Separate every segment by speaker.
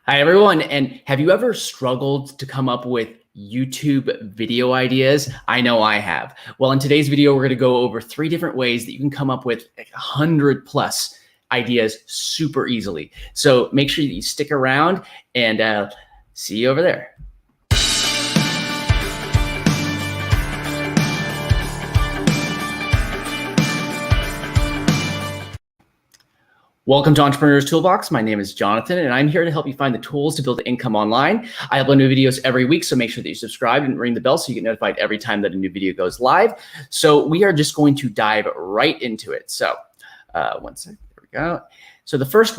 Speaker 1: Hi, everyone. And have you ever struggled to come up with YouTube video ideas? I know I have. Well, in today's video, we're going to go over 3 different ways that you can come up with 100 plus ideas super easily. So make sure that you stick around and see you over there. Welcome to Entrepreneur's Toolbox. My name is Jonathan, and I'm here to help you find the tools to build income online. I upload new videos every week, so make sure that you subscribe and ring the bell so you get notified every time that a new video goes live. So we are just going to dive right into it. So one second, there we go. So the first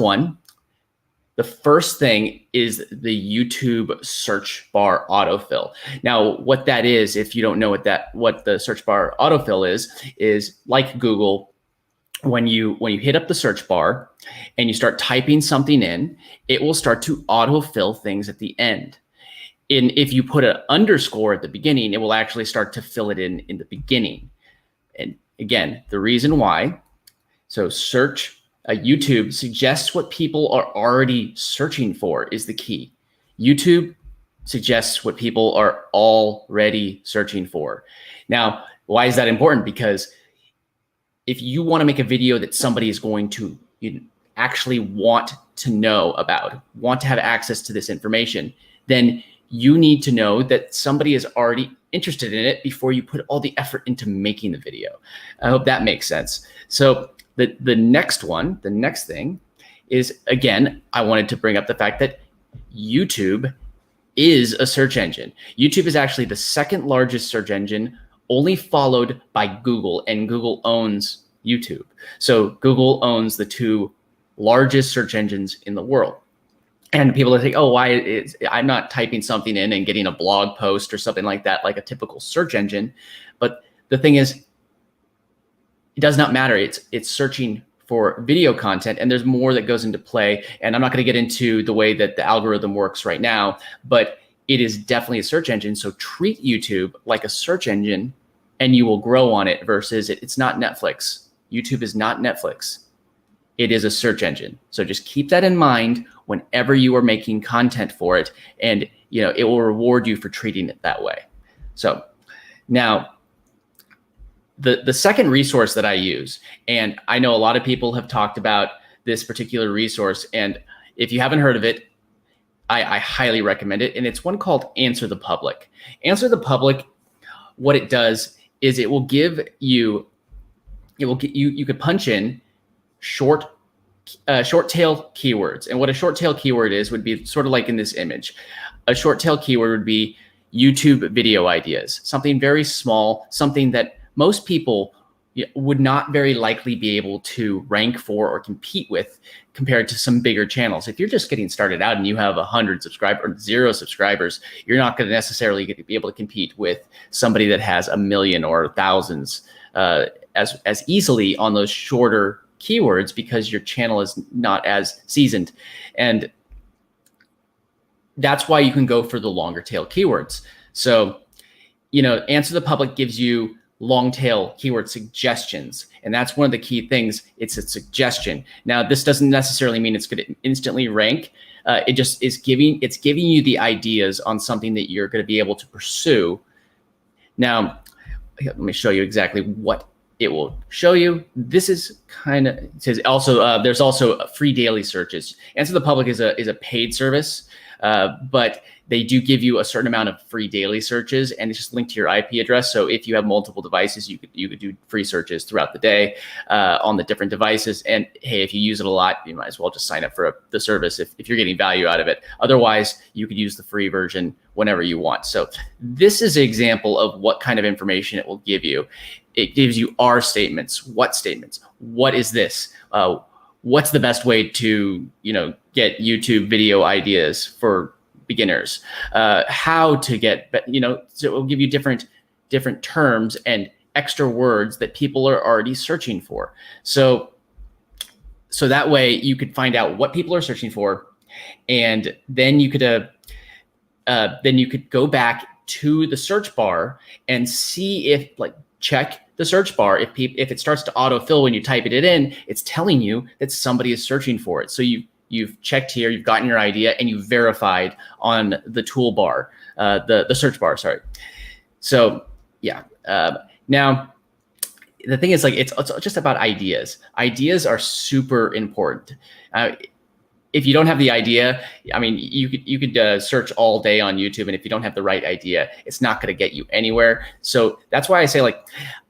Speaker 1: thing is the YouTube search bar autofill. Now, what that is, if you don't know what the search bar autofill is like Google. When you hit up the search bar and you start typing something in, it will start to autofill things at the end. And if you put an underscore at the beginning, it will actually start to fill it in the beginning. And again, the reason why, so YouTube suggests what people are already searching for is the key. YouTube suggests what people are already searching for. Now, why is that important? Because if you want to make a video that somebody is going to actually want to know about, want to have access to this information, then you need to know that somebody is already interested in it before you put all the effort into making the video. I hope that makes sense. So the next thing is, again, I wanted to bring up the fact that YouTube is a search engine. YouTube is actually the second largest search engine, only followed by Google, and Google owns YouTube. So Google owns the 2 largest search engines in the world. And people are like, oh, I'm not typing something in and getting a blog post or something like that, like a typical search engine. But the thing is, it does not matter. It's searching for video content, and there's more that goes into play. And I'm not going to get into the way that the algorithm works right now, but it is definitely a search engine. So treat YouTube like a search engine and you will grow on it, versus it's not Netflix. YouTube is not Netflix. It is a search engine. So just keep that in mind whenever you are making content for it, and it will reward you for treating it that way. So now the second resource that I use, and I know a lot of people have talked about this particular resource, and if you haven't heard of it, I highly recommend it. And it's one called Answer the Public. Answer the Public, what it does is it will give you, you could punch in short tail keywords. And what a short tail keyword is would be sort of like in this image. A short tail keyword would be YouTube video ideas, something very small, something that most people would not very likely be able to rank for or compete with compared to some bigger channels. If you're just getting started out and you have 100 subscribers or 0 subscribers, you're not going to necessarily be able to compete with somebody that has 1 million or thousands as easily on those shorter keywords, because your channel is not as seasoned. And that's why you can go for the longer tail keywords. So, Answer the Public gives you long tail keyword suggestions. And that's one of the key things. It's a suggestion. Now, this doesn't necessarily mean it's going to instantly rank. It just is giving you the ideas on something that you're going to be able to pursue. Now, let me show you exactly what it will show you. This is it says also, there's also free daily searches. Answer the Public is a paid service, but they do give you a certain amount of free daily searches, and it's just linked to your IP address. So if you have multiple devices, you could do free searches throughout the day on the different devices. And hey, if you use it a lot, you might as well just sign up for the service if you're getting value out of it. Otherwise, you could use the free version whenever you want. So this is an example of what kind of information it will give you. It gives you R statements. What statements? What is this? What's the best way to get YouTube video ideas for beginners? How to get, so it will give you different terms and extra words that people are already searching for. So that way you could find out what people are searching for, and then you could go back to the search bar and see if, check the search bar. If it starts to autofill when you type it in, it's telling you that somebody is searching for it. So you you've checked here, you've gotten your idea, and you've verified on the toolbar, the search bar, sorry. So yeah, now the thing is, like, it's just about ideas. Ideas are super important. If you don't have the idea, I mean, you could search all day on YouTube, and if you don't have the right idea, it's not going to get you anywhere. So that's why I say, like,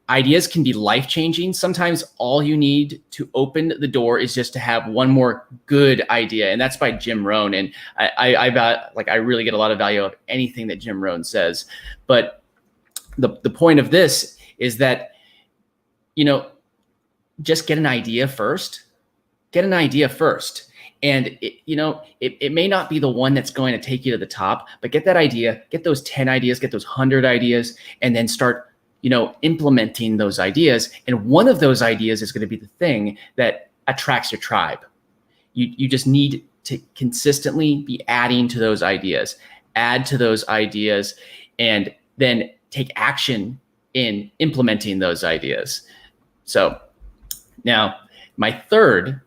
Speaker 1: ideas can be life-changing. Sometimes all you need to open the door is just to have one more good idea, and that's by Jim Rohn. And I really get a lot of value of anything that Jim Rohn says. But the point of this is that, you know, just get an idea first. Get an idea first. And it may not be the one that's going to take you to the top, but get that idea, get those 10 ideas, get those 100 ideas, and then start, implementing those ideas. And one of those ideas is going to be the thing that attracts your tribe. You just need to consistently be adding to those ideas, add to those ideas, and then take action in implementing those ideas. So now my third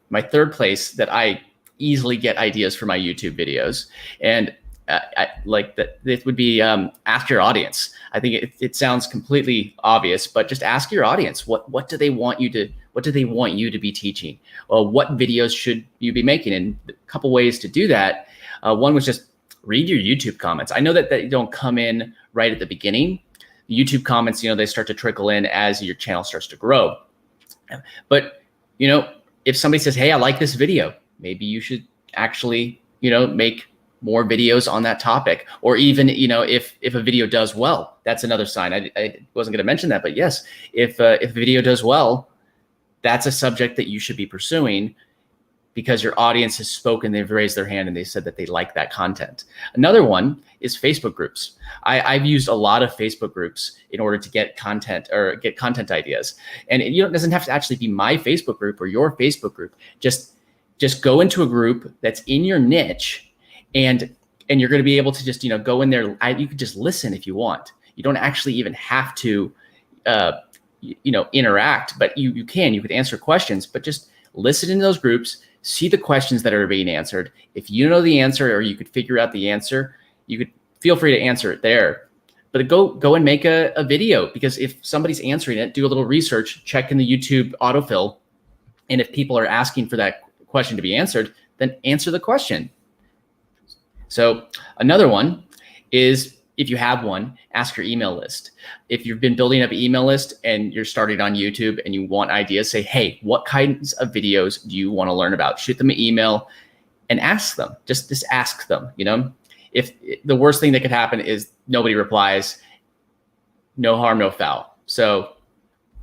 Speaker 1: place that I easily get ideas for my YouTube videos, and it would be ask your audience. I think it sounds completely obvious, but just ask your audience, what do they want you to be teaching? What videos should you be making? And a couple ways to do that. One was just read your YouTube comments. I know that they don't come in right at the beginning. The YouTube comments, they start to trickle in as your channel starts to grow. But, if somebody says, hey, I like this video, maybe you should actually, make more videos on that topic. Or even, if a video does well, that's another sign. I wasn't going to mention that, but yes, if a video does well, that's a subject that you should be pursuing because your audience has spoken, they've raised their hand, and they said that they like that content. Another one is Facebook groups. I've used a lot of Facebook groups in order to get content or get content ideas. And it doesn't have to actually be my Facebook group or your Facebook group. Just go into a group that's in your niche, and you're going to be able to just, go in there. You could just listen if you want. You don't actually even have to, interact, but you could answer questions, but just listen in those groups, see the questions that are being answered. If you know the answer, or you could figure out the answer, you could feel free to answer it there. But go and make a video, because if somebody's answering it, do a little research, check in the YouTube autofill. And if people are asking for that question to be answered, then answer the question. So another one is, if you have one, ask your email list. If you've been building up an email list and you're starting on YouTube and you want ideas, say, hey, what kinds of videos do you want to learn about? Shoot them an email and ask them. Just ask them, If the worst thing that could happen is nobody replies, no harm, no foul. So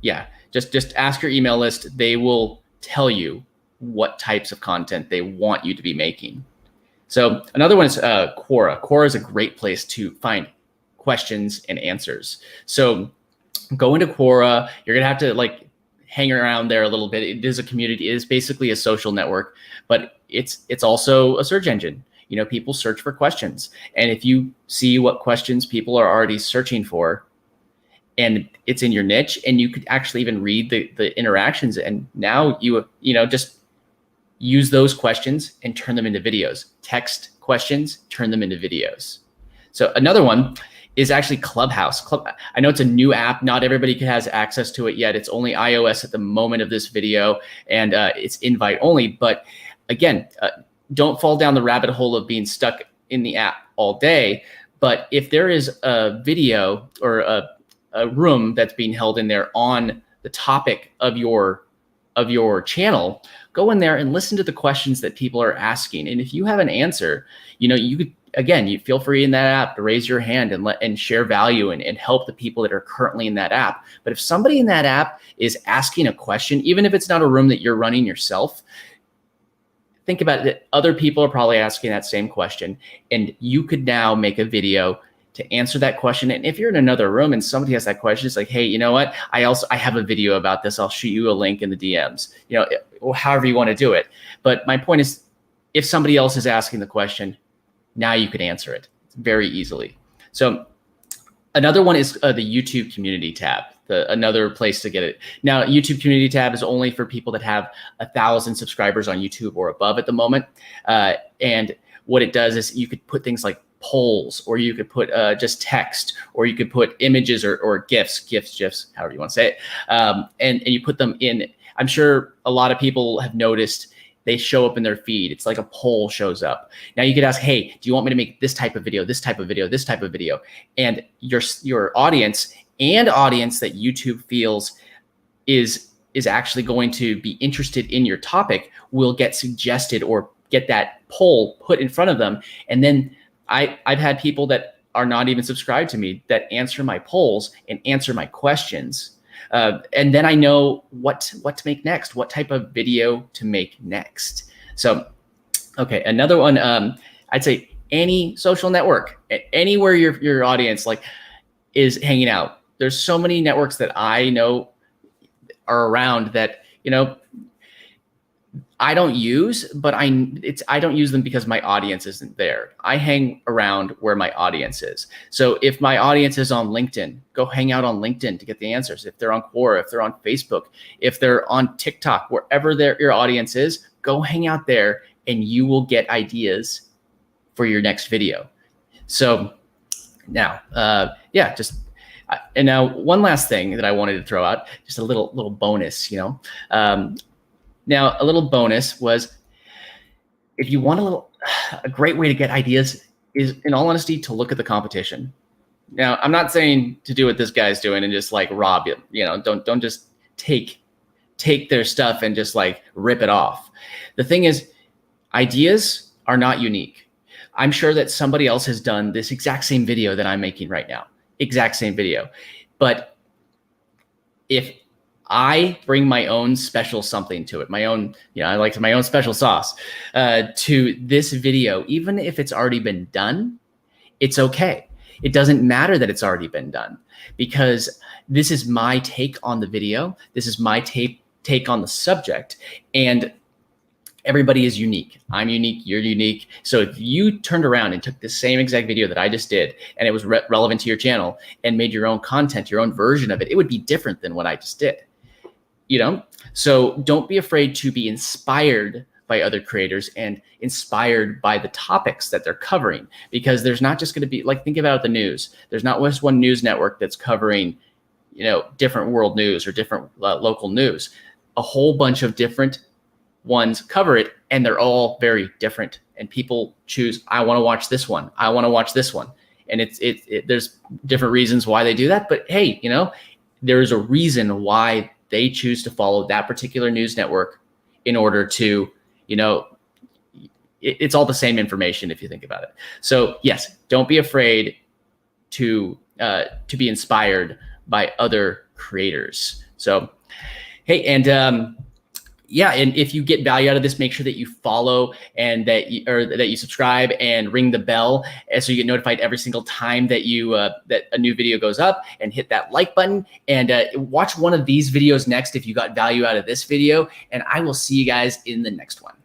Speaker 1: yeah, just ask your email list. They will tell you what types of content they want you to be making. So another one is Quora. Quora is a great place to find questions and answers. So go into Quora. You're gonna have to hang around there a little bit. It is a community. It is basically a social network, but it's also a search engine. People search for questions, and if you see what questions people are already searching for, and it's in your niche, and you could actually even read the interactions, and now you just use those questions and turn them into videos. Text questions, turn them into videos. So another one is actually Clubhouse. I know it's a new app. Not everybody has access to it yet. It's only iOS at the moment of this video, and it's invite only. But again, don't fall down the rabbit hole of being stuck in the app all day. But if there is a video or a room that's being held in there on the topic of your channel, go in there and listen to the questions that people are asking. And if you have an answer, you could, again, you feel free in that app to raise your hand and share value and help the people that are currently in that app. But if somebody in that app is asking a question, even if it's not a room that you're running yourself, think about it. Other people are probably asking that same question, and you could now make a video to answer that question. And if you're in another room and somebody has that question, it's like, hey, you know what? I have a video about this. I'll shoot you a link in the DMs, however you want to do it. But my point is, if somebody else is asking the question, now you could answer it very easily. So another one is the YouTube community tab. another place to get it. Now, YouTube community tab is only for people that have 1,000 subscribers on YouTube or above at the moment. And what it does is you could put things like polls, or you could put just text, or you could put images or GIFs, however you want to say it. And you put them in. I'm sure a lot of people have noticed they show up in their feed. It's like a poll shows up. Now you could ask, hey, do you want me to make this type of video, this type of video, this type of video? And your audience and audience that YouTube feels is actually going to be interested in your topic will get suggested or get that poll put in front of them. And then I've had people that are not even subscribed to me that answer my polls and answer my questions. And then I know what to make next, what type of video to make next. So, okay, another one, I'd say any social network, anywhere your audience like is hanging out. There's so many networks that I know are around that, you know, I don't use, but I don't use them because my audience isn't there. I hang around where my audience is. So if my audience is on LinkedIn, go hang out on LinkedIn to get the answers. If they're on Quora, if they're on Facebook, if they're on TikTok, wherever your audience is, go hang out there and you will get ideas for your next video. So now, and now one last thing that I wanted to throw out, just a little bonus, you know. Now, a little bonus was, if you want a great way to get ideas is, in all honesty, to look at the competition. Now, I'm not saying to do what this guy's doing and just like rob it. You know, don't just take their stuff and just like rip it off. The thing is, ideas are not unique. I'm sure that somebody else has done this exact same video that I'm making right now, exact same video. But if I bring my own special something to it, my own, you know, I like my own special sauce to this video, even if it's already been done, it's okay. It doesn't matter that it's already been done, because this is my take on the video. This is my take on the subject, and everybody is unique. I'm unique, you're unique. So if you turned around and took the same exact video that I just did, and it was relevant to your channel, and made your own content, your own version of it, it would be different than what I just did. You know, so don't be afraid to be inspired by other creators and inspired by the topics that they're covering, because there's not just going to be like, think about the news. There's not just one news network that's covering, you know, different world news or different local news. A whole bunch of different ones cover it, and they're all very different. And people choose, I want to watch this one. I want to watch this one. And there's different reasons why they do that. But hey, you know, there's a reason why they choose to follow that particular news network in order to, you know, it's all the same information if you think about it. So yes, don't be afraid to be inspired by other creators. So, hey, and yeah, and if you get value out of this, make sure that you follow and that you subscribe and ring the bell, and so you get notified every single time that that a new video goes up, and hit that like button, and watch one of these videos next if you got value out of this video, and I will see you guys in the next one.